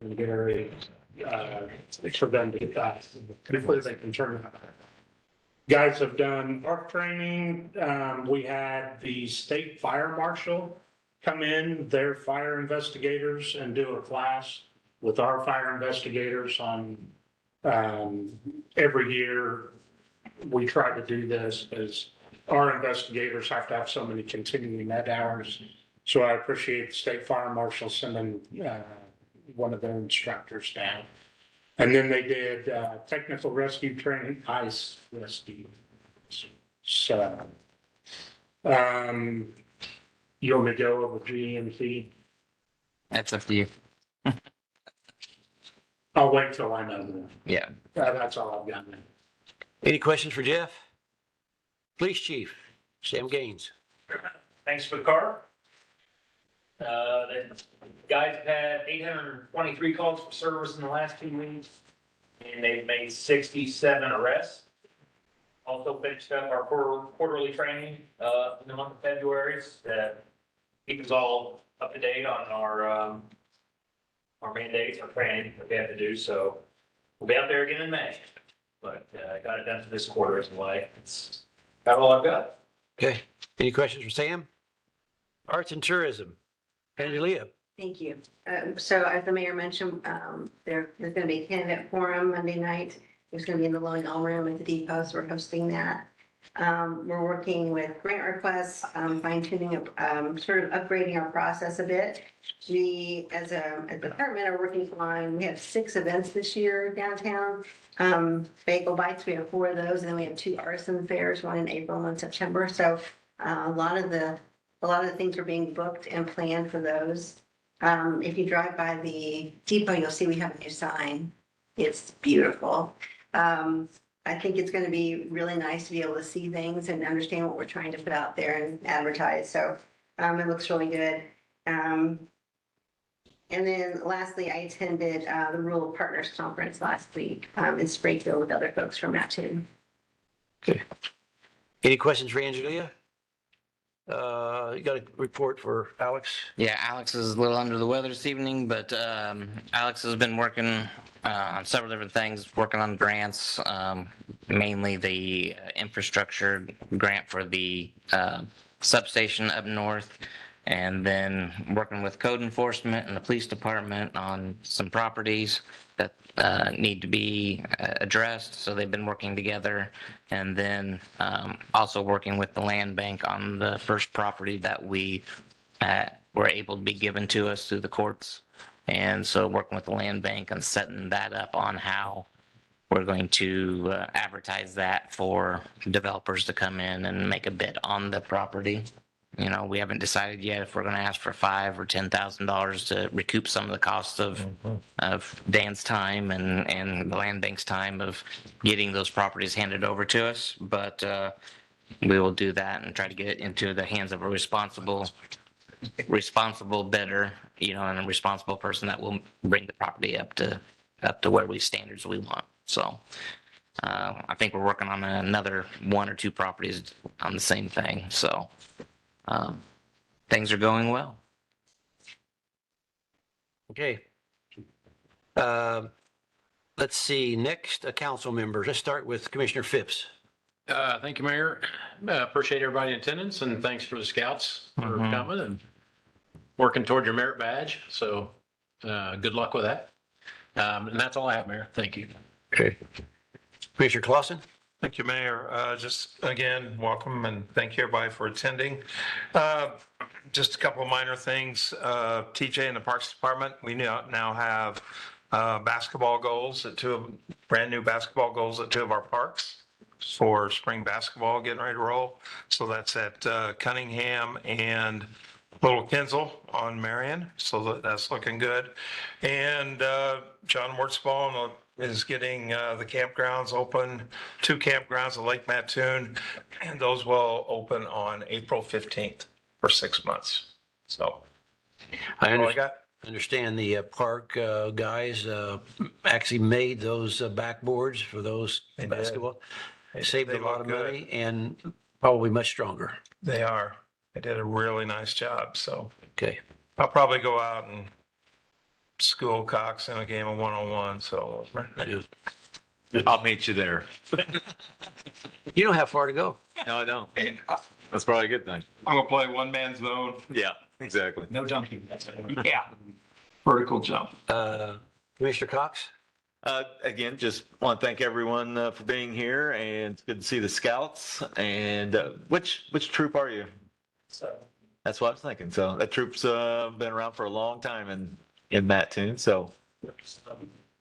and get ready for them to get that. Hopefully they can turn it on. Guys have done park training. We had the state fire marshal come in, their fire investigators, and do a class with our fire investigators on, every year. We try to do this because our investigators have to have so many continuing ed hours. So I appreciate the state fire marshal sending, one of their instructors down. And then they did technical rescue training, ice rescue. So, you want me to go over GMC? That's up to you. I'll wait till I know that. Yeah. That's all I've got now. Any questions for Jeff? Police Chief, Sam Gaines. Thanks for the car. The guys have had 823 calls for service in the last 2 weeks, and they've made 67 arrests. Also finished up our quarterly training in the month of February that keep us all up to date on our mandates, our training that we have to do. So we'll be out there again in May, but I got it done for this quarter as well. It's about all I've got. Okay. Any questions for Sam? Arts and Tourism, Angelia. Thank you. So as the mayor mentioned, there's going to be a candidate forum Monday night. It's going to be in the Lowen Elm Room at the depot, so we're hosting that. We're working with grant requests, fine tuning, sort of upgrading our process a bit. We, as a department, are working on, we have 6 events this year downtown. Bagel Bites, we have 4 of those, and then we have 2 artisan fairs, one in April, one in September. So a lot of the things are being booked and planned for those. If you drive by the depot, you'll see we have a new sign. It's beautiful. I think it's going to be really nice to be able to see things and understand what we're trying to put out there and advertise. So it looks really good. And then lastly, I attended the Rural Partners Conference last week in Springfield with other folks from that too. Okay. Any questions for Angelia? You got a report for Alex? Yeah, Alex is a little under the weather this evening, but Alex has been working on several different things, working on grants, mainly the infrastructure grant for the substation up north, and then working with code enforcement and the police department on some properties that need to be addressed. So they've been working together, and then also working with the land bank on the first property that we were able to be given to us through the courts. And so working with the land bank and setting that up on how we're going to advertise that for developers to come in and make a bid on the property. You know, we haven't decided yet if we're going to ask for $5,000 or $10,000 to recoup some of the costs of Dan's time and the land bank's time of getting those properties handed over to us. But we will do that and try to get it into the hands of a responsible bidder, you know, and a responsible person that will bring the property up to where we standards we want. So I think we're working on another 1 or 2 properties on the same thing. So things are going well. Okay. Let's see, next, council members. Let's start with Commissioner Phipps. Thank you, Mayor. Appreciate everybody in attendance, and thanks for the scouts for coming and working toward your merit badge. So good luck with that. And that's all I have, Mayor. Thank you. Okay. Commissioner Clausen? Thank you, Mayor. Just again, welcome and thank you everybody for attending. Just a couple of minor things. TJ in the Parks Department, we now have basketball goals at brand new basketball goals at 2 of our parks for spring basketball getting ready to roll. So that's at Cunningham and Little Kinsel on Marion. So that's looking good. And John Wurtzball is getting the campgrounds open, 2 campgrounds at Lake Mattoon, and those will open on April 15th for 6 months. So I all I got. understand the park guys actually made those backboards for those basketball. They saved a lot of money and probably much stronger. They are. They did a really nice job. So Okay. I'll probably go out and school cocks in a game of one-on-one, so. I'll meet you there. You don't have far to go. No, I don't. That's probably a good thing. I'm gonna play one-man zone. Yeah, exactly. No jumping. Yeah. Vertical jump. Commissioner Cox? Again, just want to thank everyone for being here, and it's good to see the scouts. And which troop are you? So, That's what I was thinking. So that troop's been around for a long time in Mattoon. So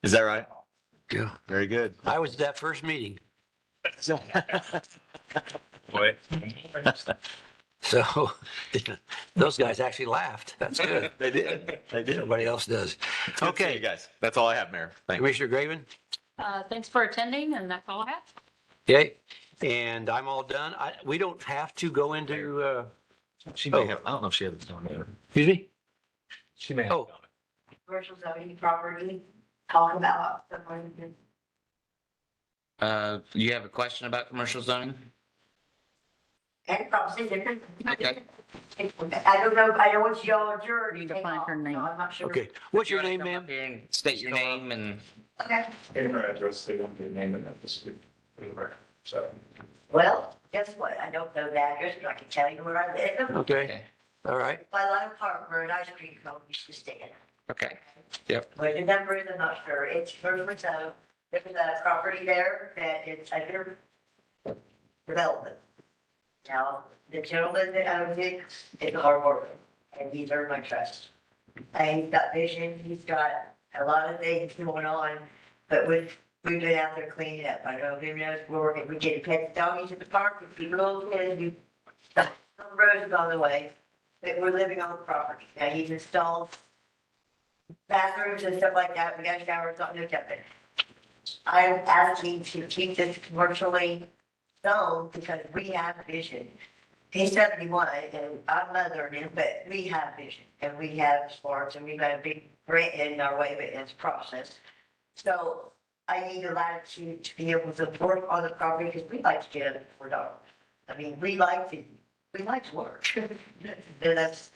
is that right? Yeah. Very good. I was at that first meeting. Boy. So those guys actually laughed. That's good. They did. They did. Everybody else does. Good to see Okay, you guys. That's all I have, Mayor. Thank you. Commissioner Graven? Thanks for attending, and that's all I have. Okay, and I'm all done. We don't have to go into, She may have. I don't know if she has it on there. excuse me? She may have. Oh, Commercial zoning property, talk about someone. You have a question about commercial zoning? And probably different. Okay. I don't know, I know what y'all adjourned. Need to find her name. I'm not sure. okay. What's your name, Come ma'am? up here and state your name and, Okay, In her address, they won't be naming it this week. So. well, guess what? I don't know the address, but I can tell you where I live. Okay, okay, all right. By Lime Park, where an ice cream cone used to stand. okay. What the number is, I'm not sure. It's first one, so there's a property there that is under development. Now, the gentleman that owns it is hard worker, and he's earned my trust. And he's got vision, he's got a lot of things going on, but we've been out there cleaning up. I don't know if you knows, we're working, we get pet doggies at the park, with people little kids, we, some roads on the way, but we're living on the property. Now, he's installed bathrooms and stuff like that, we got showers, not hooked up there. I'm asking to keep this commercially zoned because we have vision. He's 71 and I'm mothering him, but we have vision and we have smarts and we've got a big grant in our way, but it's processed. So I need the latitude to be able to work on the property because we like to get it for dollars. I mean, we like to work. That's,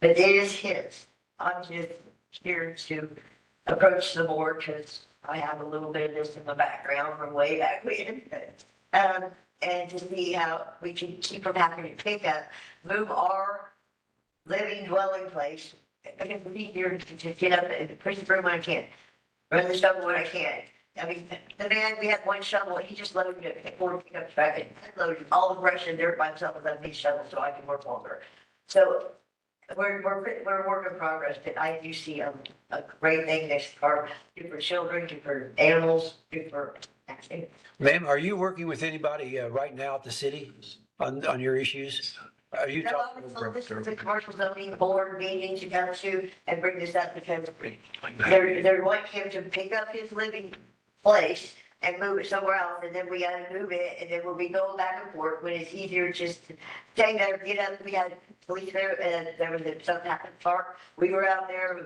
but it is his. I'm just here to approach the board because I have a little bit of this in the background from way back when. And to see how we can keep from having to pick up, move our living dwelling place. I can be here to get up and push the broom when I can, run the shovel when I can. I mean, the man, we had one shovel, he just loaded it, four pickup truck, and loaded all the brush and dirt by himself with these shovels so I can work longer. So we're a work in progress, but I do see a great thing next for good for children, good for animals, good for everything. Ma'am, are you working with anybody right now at the city on your issues? Are you No, talking? so this is a commercial zoning board meeting to come to and bring this up because they're wanting him to pick up his living place and move it somewhere else, and then we gotta move it, and then we'll be going back and forth when it's easier just to stay there, get up, we had police there, and there was something happened in the park, we were out there,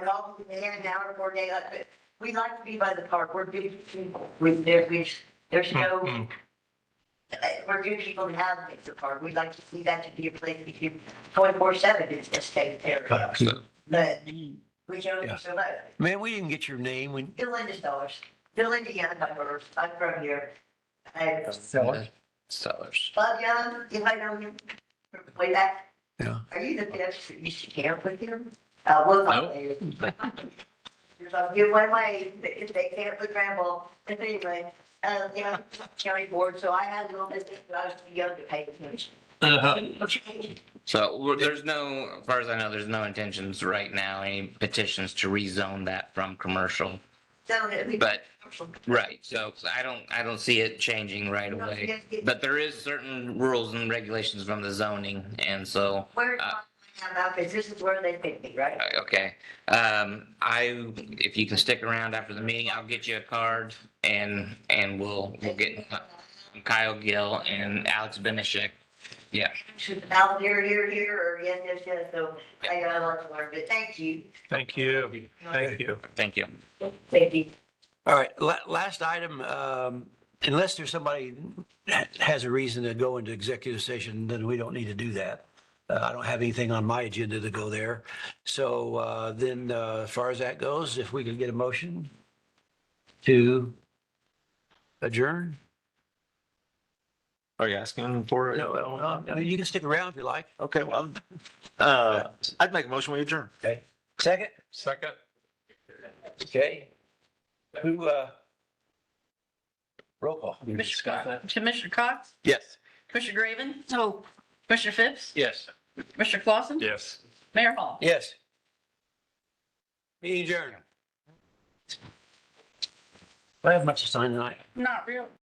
call in an hour before daylight, we like to be by the park, we're good people, there's no, we're good people to have at the park, we'd like to see that to be a place we can 24/7 is just take care of. But we chose so much. Man, we didn't get your name when, Belinda Stars. Belinda Young, I'm from here. I Sellers. Bob Young, you might know him from way back. Yeah. Are you the best that used to camp with him? We'll No. There's a good one way, if they camp with grandma, but anyway, county board, so I had a little bit, I was too young to pay attention. So there's no, as far as I know, there's no intentions right now, any petitions to rezone that from commercial. So, it- But, right, so I don't see it changing right away. But there is certain rules and regulations from the zoning, and so, Where's my, because this is where they pick me, right? okay. If you can stick around after the meeting, I'll get you a card and we'll get Kyle Gill and Alex Benishek. Yeah, Out here, or yes, so I got a lot to learn, but thank you. Thank you. Thank you. thank you. Thank you. all right, last item, unless there's somebody that has a reason to go into executive session, then we don't need to do that. I don't have anything on my agenda to go there. So then, as far as that goes, if we could get a motion to adjourn? Are you asking for it? No, well, you can stick around if you like. Okay, well, I'd make a motion we adjourn. Okay. Second? Second. Okay. Who, roll call. Commissioner Cox? Yes. Commissioner Graven? No. Commissioner Phipps? Yes. Commissioner Clausen? Yes. Mayor Hall? Yes. Meeting adjourned. Do I have much to sign tonight? Not real.